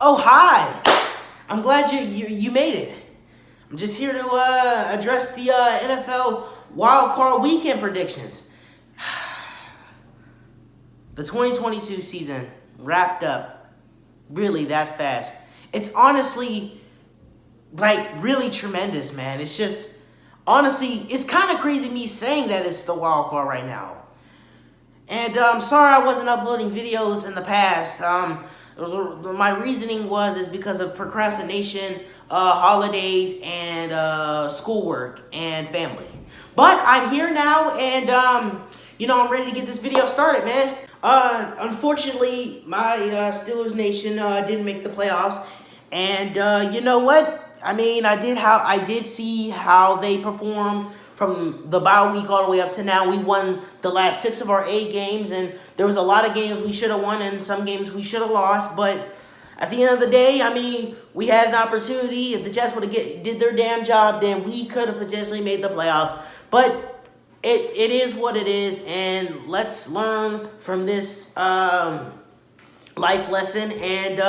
Oh, hi. I'm glad you made it. I'm just here to address the NFL Wildcard weekend predictions. The 2022 season wrapped up really that fast. It's honestly like really tremendous, man. It's just honestly, it's kind of crazy me saying that it's the wild card right now. And sorry I wasn't uploading videos in the past. My reasoning is because of procrastination, holidays, and schoolwork and family. But I'm here now, and I'm ready to get this video started, man. Unfortunately, my Steelers Nation didn't make the playoffs, and you know what? I mean, I did see how they performed from the bye week all the way up to now. We won the last 6 of our 8 games, and there was a lot of games we should have won and some games we should have lost. But at the end of the day, I mean, we had an opportunity. If the Jets would have did their damn job, then we could have potentially made the playoffs. But it is what it is, and let's learn from this life lesson and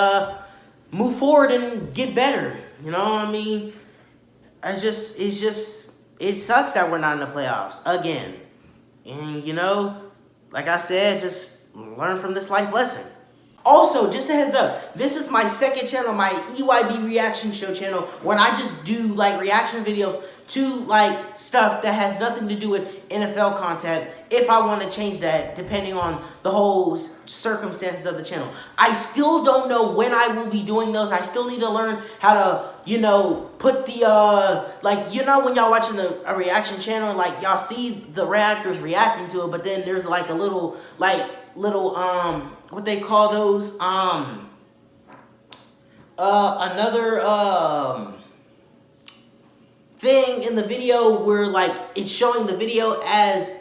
move forward and get better. You know what I mean? It sucks that we're not in the playoffs again. And, like I said, just learn from this life lesson. Also, just a heads up, this is my second channel, my EYB Reaction Show channel, when I just do, like, reaction videos to, like, stuff that has nothing to do with NFL content, if I want to change that, depending on the whole circumstances of the channel. I still don't know when I will be doing those. I still need to learn how to, put the, when y'all watching a reaction channel, like, y'all see the reactors reacting to it, but then there's, like, a little, what they call those, another, thing in the video where, like, it's showing the video as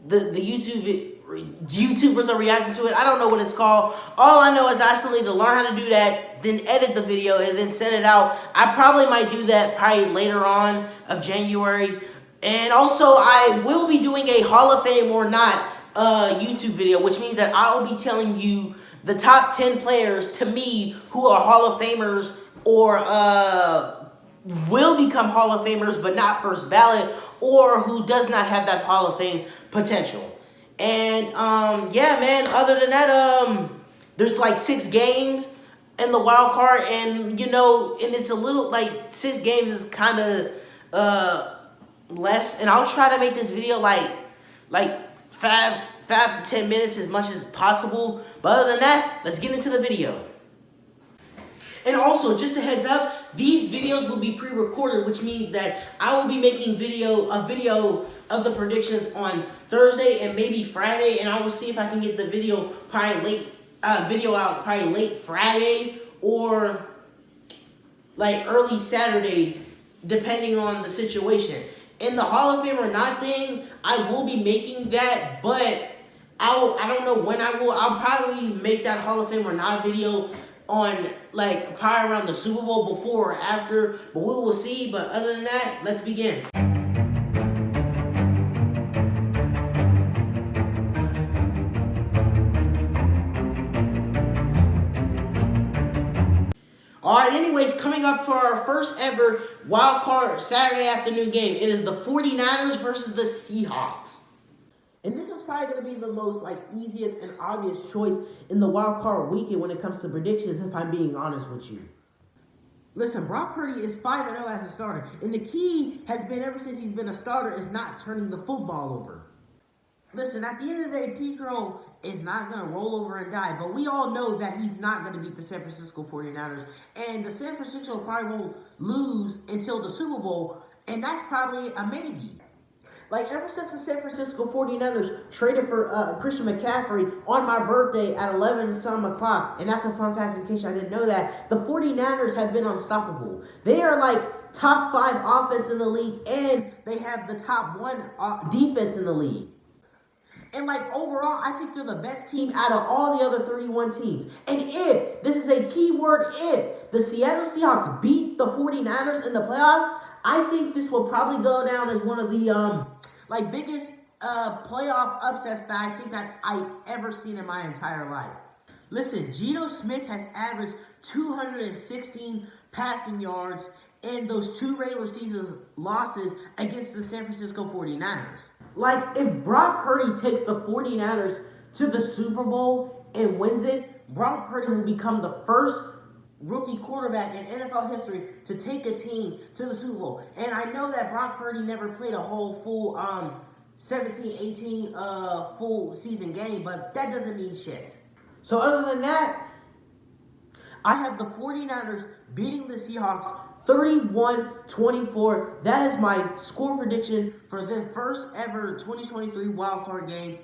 the YouTubers are reacting to it. I don't know what it's called. All I know is I still need to learn how to do that, then edit the video, and then send it out. I probably might do that probably later on of January. And also, I will be doing a Hall of Fame or not YouTube video, which means that I will be telling you the top 10 players to me who are Hall of Famers or will become Hall of Famers but not first ballot, or who does not have that Hall of Fame potential. And yeah, man, other than that, there's like 6 games in the wild card, and and it's a little, like, 6 games is kind of less, and I'll try to make this video like 5 to 10 minutes as much as possible. But other than that, let's get into the video. And also, just a heads up, these videos will be pre-recorded, which means that I will be making a video of the predictions on Thursday and maybe Friday, and I will see if I can get the video out probably late Friday or like early Saturday, depending on the situation. And the Hall of Fame or not thing, I will be making that, but I don't know when I will. I'll probably make that Hall of Fame or not video on, like, probably around the Super Bowl, before or after, but we will see. But other than that, let's begin. Alright, anyways, coming up for our first ever wild card Saturday afternoon game, it is the 49ers versus the Seahawks. And this is probably going to be the most, like, easiest and obvious choice in the wild card weekend when it comes to predictions, if I'm being honest with you. Listen, Brock Purdy is 5-0 as a starter, and the key has been, ever since he's been a starter, is not turning the football over. Listen, at the end of the day, Pedro is not going to roll over and die, but we all know that he's not going to beat the San Francisco 49ers, and the San Francisco probably won't lose until the Super Bowl, and that's probably a maybe. Like, ever since the San Francisco 49ers traded for Christian McCaffrey on my birthday at 11-some o'clock, and that's a fun fact in case I didn't know that, the 49ers have been unstoppable. They are like top 5 offense in the league, and they have the top 1 defense in the league. And, like, overall, I think they're the best team out of all the other 31 teams. And if, this is a key word, if the Seattle Seahawks beat the 49ers in the playoffs, I think this will probably go down as one of the biggest playoff upsets that I think that I've ever seen in my entire life. Listen, Geno Smith has averaged 216 passing yards in those 2 regular season losses against the San Francisco 49ers. Like, if Brock Purdy takes the 49ers to the Super Bowl and wins it, Brock Purdy will become the first rookie quarterback in NFL history to take a team to the Super Bowl. And I know that Brock Purdy never played a whole full 17, 18 full season game, but that doesn't mean shit. So other than that, I have the 49ers beating the Seahawks 31-24. That is my score prediction for the first ever 2023 wildcard game.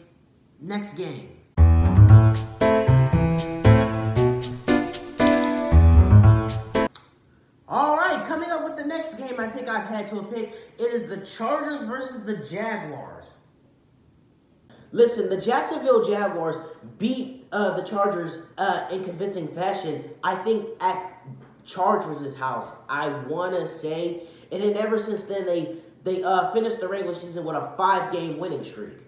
Next game. Alright, coming up with the next game I think I've had to pick, it is the Chargers versus the Jaguars. Listen, the Jacksonville Jaguars beat the Chargers in convincing fashion, I think, at Chargers' house, I want to say. And then ever since then, they finished the regular season with a 5-game winning streak.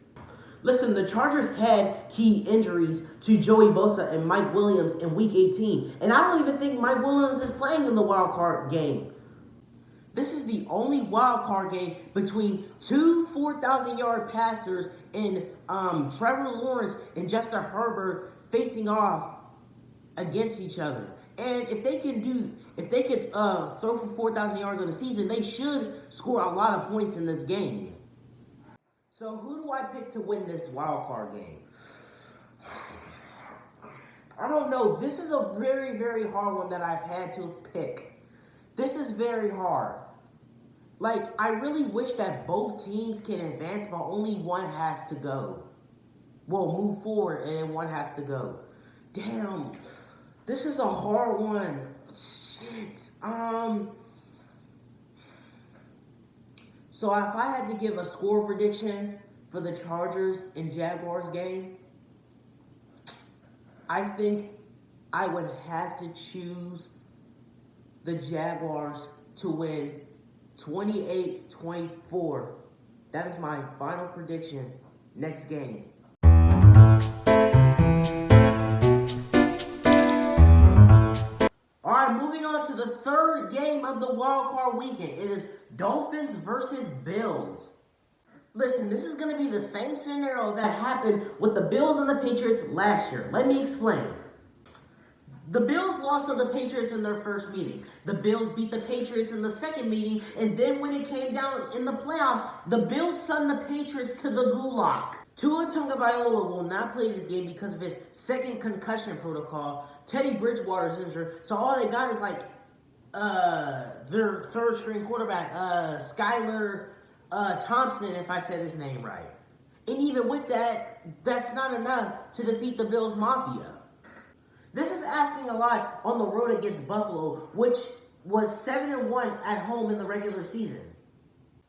Listen, the Chargers had key injuries to Joey Bosa and Mike Williams in Week 18. And I don't even think Mike Williams is playing in the wild card game. This is the only wild card game between 2 4,000-yard passers in Trevor Lawrence and Justin Herbert facing off against each other. And if they could throw for 4,000 yards in a season, they should score a lot of points in this game. So who do I pick to win this wild card game? I don't know. This is a very, very hard one that I've had to pick. This is very hard. Like, I really wish that both teams can advance, but only one has to go. Well, move forward, and then one has to go. Damn. This is a hard one. Shit. So if I had to give a score prediction for the Chargers and Jaguars game, I think I would have to choose the Jaguars to win 28-24. That is my final prediction. Next game. Alright, moving on to the third game of the wildcard weekend. It is Dolphins versus Bills. Listen, this is going to be the same scenario that happened with the Bills and the Patriots last year. Let me explain. The Bills lost to the Patriots in their first meeting. The Bills beat the Patriots in the second meeting. And then when it came down in the playoffs, the Bills sent the Patriots to the gulag. Tua Tagovailoa will not play this game because of his second concussion protocol. Teddy Bridgewater's injured. So all they got is like their third string quarterback, Skylar Thompson, if I said his name right. And even with that, that's not enough to defeat the Bills Mafia. This is asking a lot on the road against Buffalo, which was 7-1 at home in the regular season.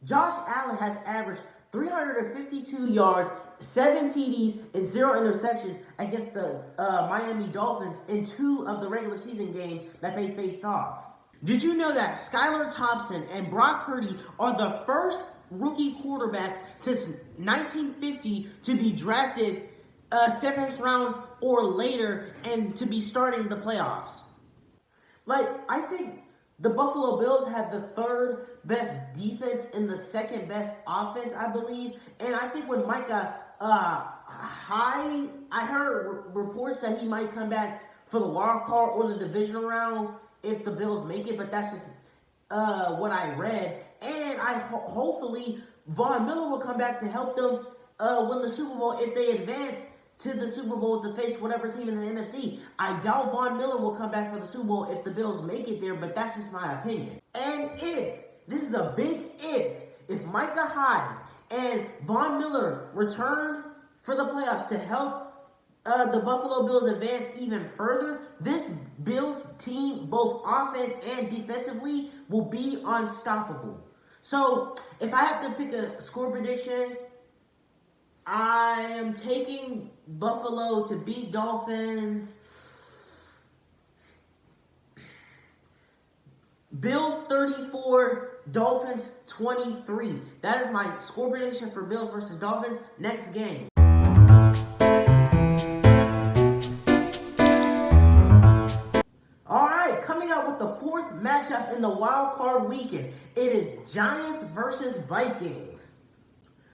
Josh Allen has averaged 352 yards, 7 TDs, and 0 interceptions against the Miami Dolphins in 2 of the regular season games that they faced off. Did you know that Skylar Thompson and Brock Purdy are the first rookie quarterbacks since 1950 to be drafted 7th round or later and to be starting the playoffs? Like, I think the Buffalo Bills have the 3rd best defense and the 2nd best offense, I believe. And I think when Micah Hyde, I heard reports that he might come back for the wild card or the divisional round if the Bills make it, but that's just what I read. And hopefully Von Miller will come back to help them win the Super Bowl if they advance to the Super Bowl to face whatever team in the NFC. I doubt Von Miller will come back for the Super Bowl if the Bills make it there, but that's just my opinion. And this is a big if Micah Hyde and Von Miller return for the playoffs to help the Buffalo Bills advance even further, this Bills team, both offense and defensively, will be unstoppable. So, if I have to pick a score prediction, I am taking Buffalo to beat Dolphins. Bills 34, Dolphins 23. That is my score prediction for Bills versus Dolphins. Next game. matchup in the wild card weekend. It is Giants versus Vikings.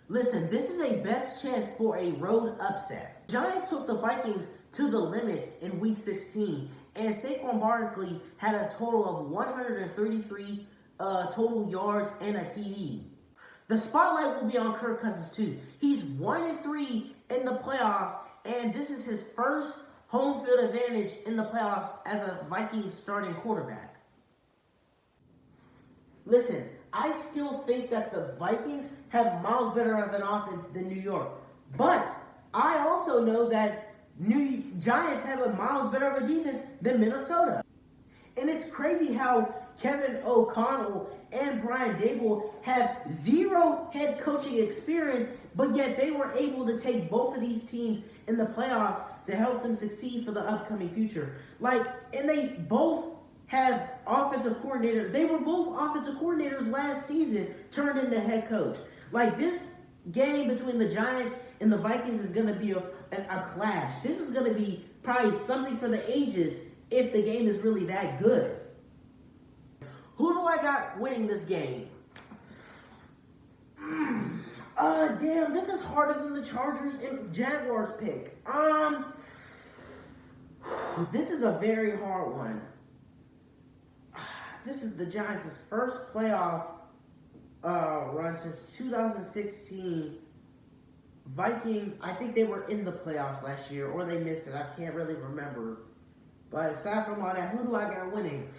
Listen, this is a best chance for a road upset. Giants took the Vikings to the limit in Week 16, and Saquon Barkley had a total of 133 total yards and a TD. The spotlight will be on Kirk Cousins too. He's 1-3 in the playoffs, and this is his first home field advantage in the playoffs as a Vikings starting quarterback. Listen, I still think that the Vikings have miles better of an offense than New York. But I also know that New Giants have a miles better of a defense than Minnesota. And it's crazy how Kevin O'Connell and Brian Daboll have zero head coaching experience, but yet they were able to take both of these teams in the playoffs to help them succeed for the upcoming future. And they both have offensive coordinators. They were both offensive coordinators last season turned into head coach. This game between the Giants and the Vikings is going to be a clash. This is going to be probably something for the ages if the game is really that good. Who do I got winning this game? Damn, this is harder than the Chargers and Jaguars pick. This is a very hard one. This is the Giants' first playoff run since 2016. Vikings, I think they were in the playoffs last year, or they missed it. I can't really remember. But aside from all that, who do I got winning?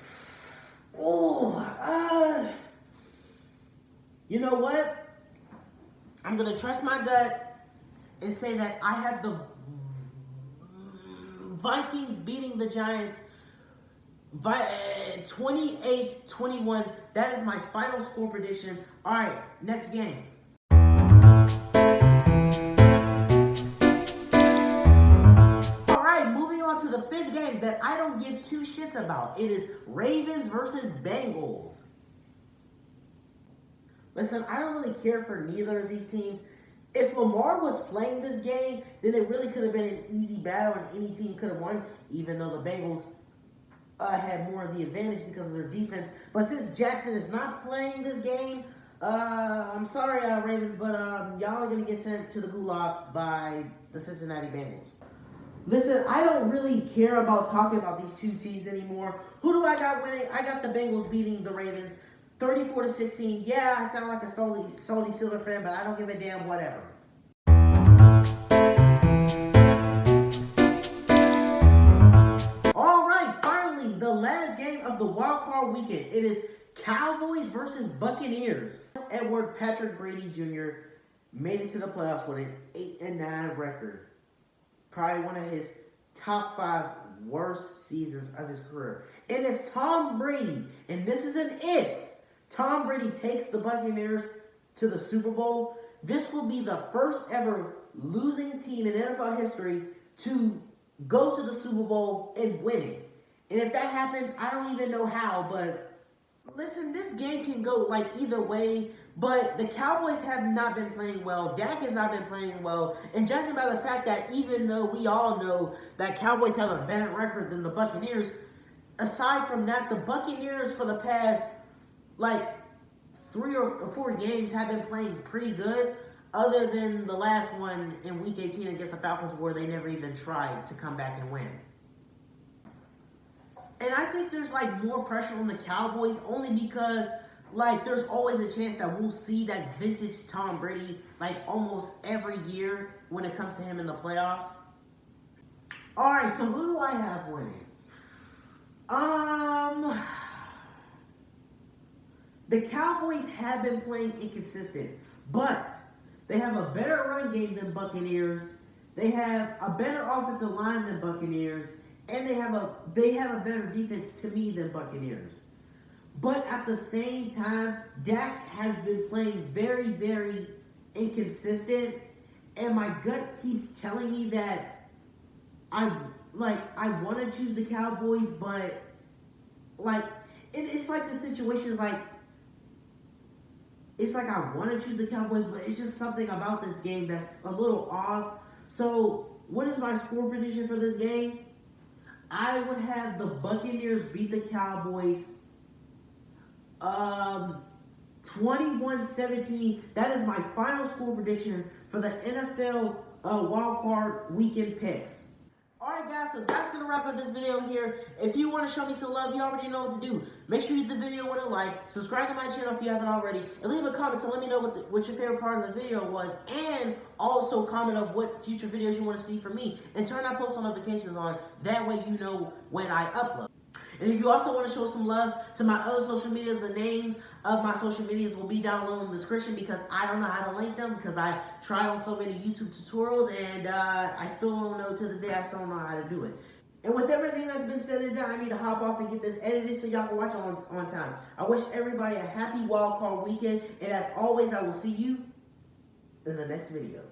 You know what? I'm going to trust my gut and say that I have the Vikings beating the Giants 28-21. That is my final score prediction. All right, next game. All right, moving on to the fifth game that I don't give two shits about. It is Ravens versus Bengals. Listen, I don't really care for neither of these teams. If Lamar was playing this game, then it really could have been an easy battle and any team could have won, even though the Bengals had more of the advantage because of their defense. But since Jackson is not playing this game, I'm sorry, Ravens, but y'all are going to get sent to the gulag by the Cincinnati Bengals. Listen, I don't really care about talking about these two teams anymore. Who do I got winning? I got the Bengals beating the Ravens 34-16. Yeah, I sound like a Salty Steeler fan, but I don't give a damn, whatever. All right, finally, the last game of the wild card weekend. It is Cowboys versus Buccaneers. Edward Patrick Brady Jr. made it to the playoffs with an 8-9 record. Probably one of his top 5 worst seasons of his career. And if Tom Brady, and this is an if, Tom Brady takes the Buccaneers to the Super Bowl, this will be the first ever losing team in NFL history to go to the Super Bowl and win it. And if that happens, I don't even know how, but listen, this game can go either way, but the Cowboys have not been playing well. Dak has not been playing well. And judging by the fact that even though we all know that Cowboys have a better record than the Buccaneers, aside from that, the Buccaneers for the past 3 or 4 games have been playing pretty good, other than the last one in Week 18 against the Falcons where they never even tried to come back and win. And I think there's more pressure on the Cowboys only because there's always a chance that we'll see that vintage Tom Brady almost every year when it comes to him in the playoffs. All right, so who do I have winning? The Cowboys have been playing inconsistent, but they have a better run game than Buccaneers. They have a better offensive line than Buccaneers, and they have a better defense to me than Buccaneers. But at the same time, Dak has been playing very, very inconsistent, and my gut keeps telling me that I want to choose the Cowboys, but it's the situation is it's I want to choose the Cowboys, but it's just something about this game that's a little off. So what is my score prediction for this game? I would have the Buccaneers beat the Cowboys 21-17. That is my final score prediction for the NFL Wildcard weekend picks. Alright guys, so that's going to wrap up this video here. If you want to show me some love, you already know what to do. Make sure you hit the video with a like, subscribe to my channel if you haven't already, and leave a comment to let me know what your favorite part of the video was, and also comment of what future videos you want to see from me, and turn that post notifications on. That way you know when I upload. And if you also want to show some love to my other social medias, the names of my social medias will be down below in the description, because I don't know how to link them, because I tried on so many YouTube tutorials, and I still don't know, to this day, I still don't know how to do it. And with everything that's been said and done, I need to hop off and get this edited so y'all can watch on time. I wish everybody a happy wildcard weekend, and as always, I will see you in the next video.